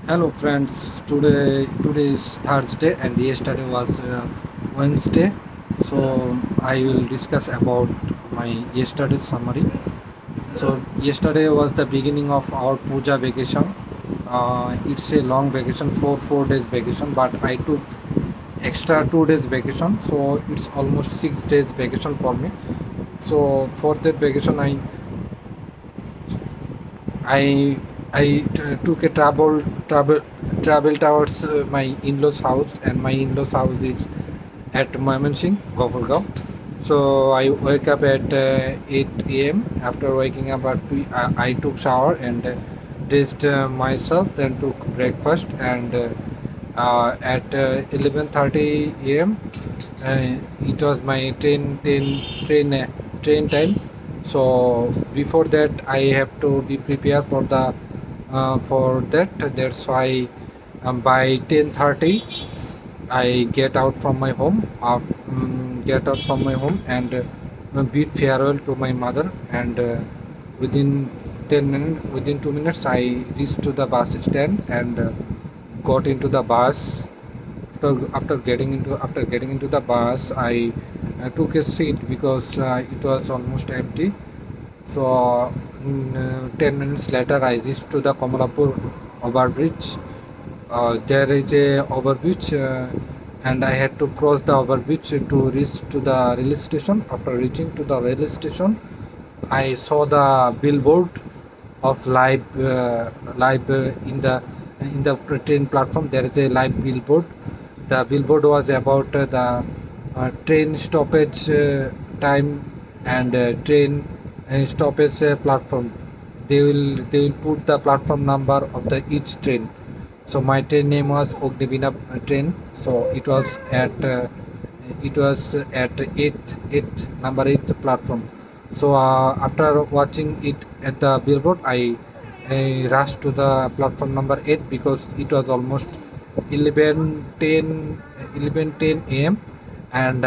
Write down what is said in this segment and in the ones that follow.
Hello friends, today is Thursday and yesterday was Wednesday. So I will discuss about my yesterday's summary. So yesterday was the beginning of our puja vacation. It's a long vacation, four days vacation, but I took extra 2 days vacation, so it's almost 6 days vacation for me. So for that vacation, I took a travel towards my in-laws house, and my in-laws house is at Mymensingh, Gopalgaon. So I wake up at 8 a.m. After waking up I took shower and dressed myself, then took breakfast, and at 11:30 a.m. It was my train time. So before that I have to be prepared for that. That's why by 10:30 I get out from my home and bid farewell to my mother, and within 2 minutes I reached to the bus stand and got into the bus. After getting into the bus, I took a seat because it was almost empty. So 10 minutes later I reached to the Kamalapur overbridge. There is a overbridge, and I had to cross the overbridge to reach to the rail station. After reaching to the rail station, I saw the billboard of live in the train platform. There is a live billboard. The billboard was about the train stoppage time and train stoppage platform. They will put the platform number of the each train. So my train name was Ognibina train. So it was at number 8 platform. So after watching it at the billboard, I rushed to the platform number 8 because it was almost 11:10 a.m. and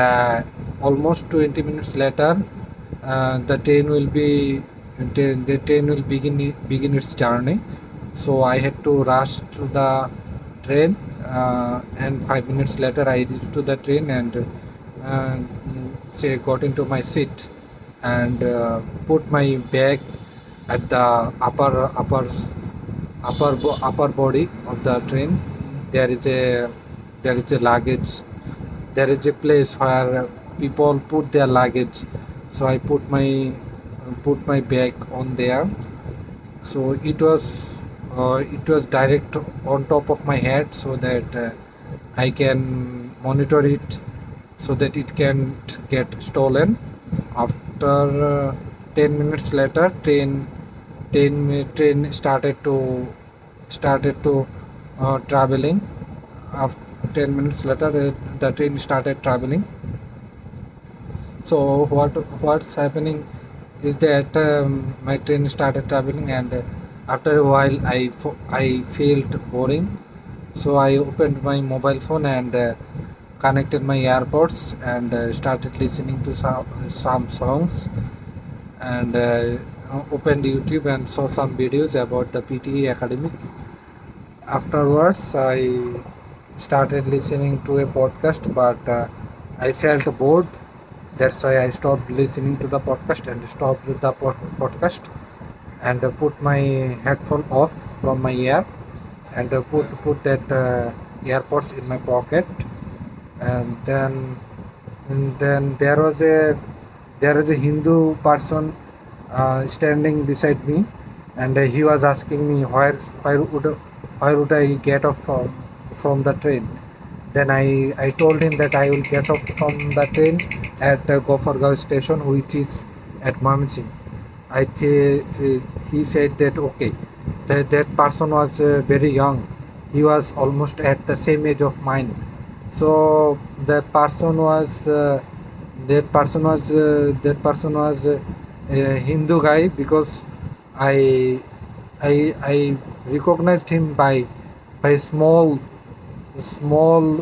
almost 20 minutes later the train will begin its journey. So I had to rush to the train, and 5 minutes later I reached to the train and say got into my seat and put my bag at the upper body of the train. There is a luggage. There is a place where people put their luggage. So I put my bag on there. So it was direct on top of my head, so that I can monitor it, so that it can't get stolen. After 10 minutes later, train started to traveling. After 10 minutes later, the train started traveling. So what's happening is that my train started traveling, and after a while I felt boring. So I opened my mobile phone and connected my AirPods and started listening to some songs, and opened YouTube and saw some videos about the PTE academic. Afterwards I started listening to a podcast, but I felt bored. That's why I stopped listening to the podcast and stopped with the podcast, and put my headphone off from my ear, and put that AirPods in my pocket. And then there was a Hindu person standing beside me, and he was asking me where would I get off from the train. Then I told him that I will get off from the train at Gophargaon station, which is at Mymensingh. He said that okay. That person was very young. He was almost at the same age of mine. So that person was a Hindu guy, because I I recognized him by small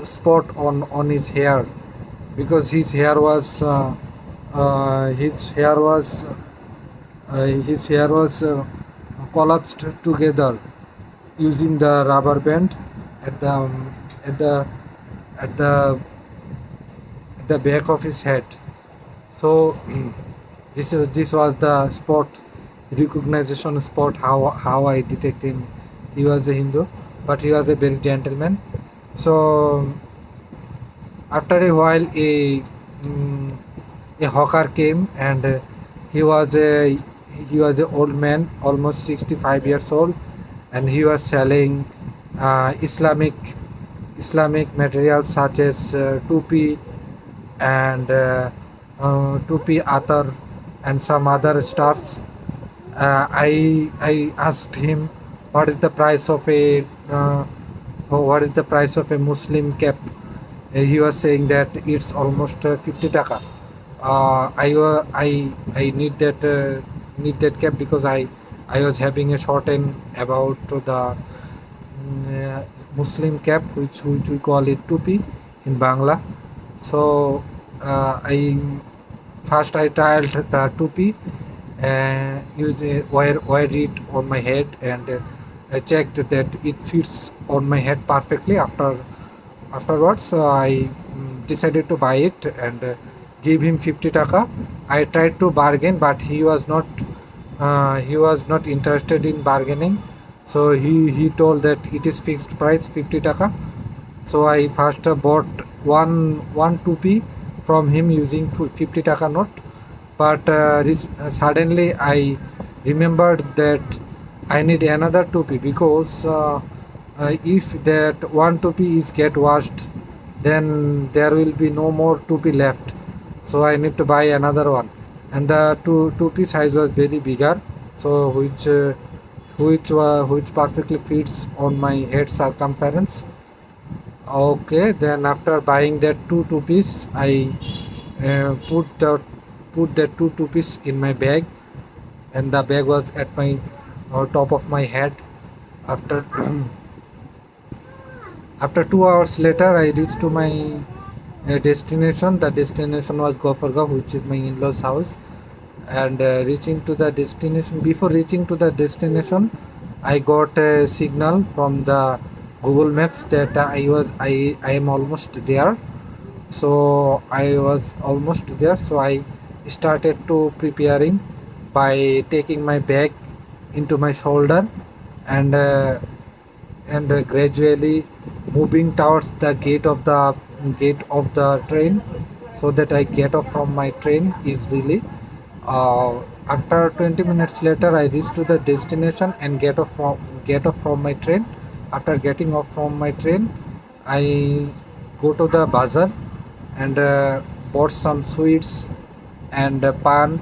spot on his hair, because his hair was collapsed together. using the rubber band at the at the at the at the back of his head. So this was the spot recognition spot how I detect him. He was a Hindu, but he was a very gentleman. So after a while, mm, a hawker came, and he was a he was an old man, almost 65 years old, and he was selling Islamic materials such as tupi and tupi atar and some other stuffs. I asked him what is the price of a what is the price of a Muslim cap. He was saying that it's almost 50 taka. I need that cap because I was having a shorten about the Muslim cap, which we call it tupi in Bangla. So I first I tried the tupi, used wear it on my head, and I checked that it fits on my head perfectly. Afterwards, I decided to buy it and give him 50 taka. I tried to bargain, but he was not interested in bargaining. So he told that it is fixed price 50 taka. So I first bought one tupi from him using 50 taka note. But suddenly I remembered that I need another tupi because if that one tupi is get washed, then there will be no more tupi left. So I need to buy another one, and the tupi size was very bigger, so which perfectly fits on my head circumference. Okay, then after buying that two tupis, I put the two tupis in my bag, and the bag was at my top of my head. After after 2 hours later, I reached to my destination. The destination was Gofarga, which is my in-laws house. And reaching to the destination, before reaching to the destination, I got a signal from the Google Maps that I am almost there. So I was almost there. So I started to preparing by taking my bag into my shoulder, and gradually moving towards the gate of the train, so that I get off from my train easily. After 20 minutes later, I reach to the destination and get off from my train. After getting off from my train, I go to the bazaar and bought some sweets and pan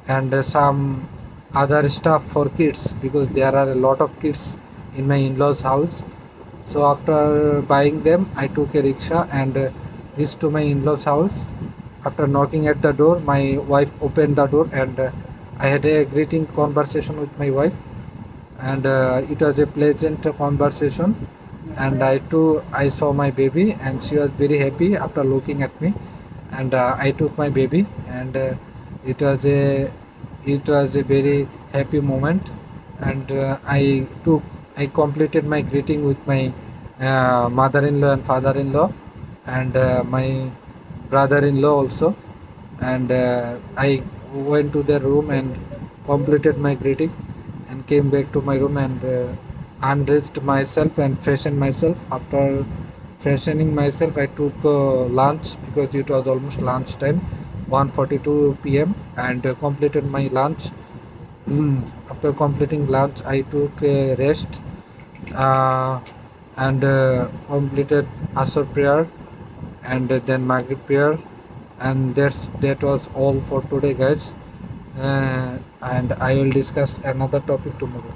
and some other stuff for kids, because there are a lot of kids in my in-laws house. So after buying them, I took a rickshaw and reached to my in-laws house. After knocking at the door, my wife opened the door, and I had a greeting conversation with my wife, and it was a pleasant conversation. And I saw my baby, and she was very happy after looking at me, and I took my baby, and it was a very happy moment. And I completed my greeting with my mother-in-law and father-in-law, and my brother-in-law also. And I went to their room and completed my greeting, and came back to my room and undressed myself and freshened myself. After freshening myself, I took lunch, because it was almost lunch time, 1:42 p.m., and completed my lunch. After completing lunch, I took a rest, uh, and completed Asr prayer, and then Maghrib prayer, and that was all for today, guys. And I will discuss another topic tomorrow.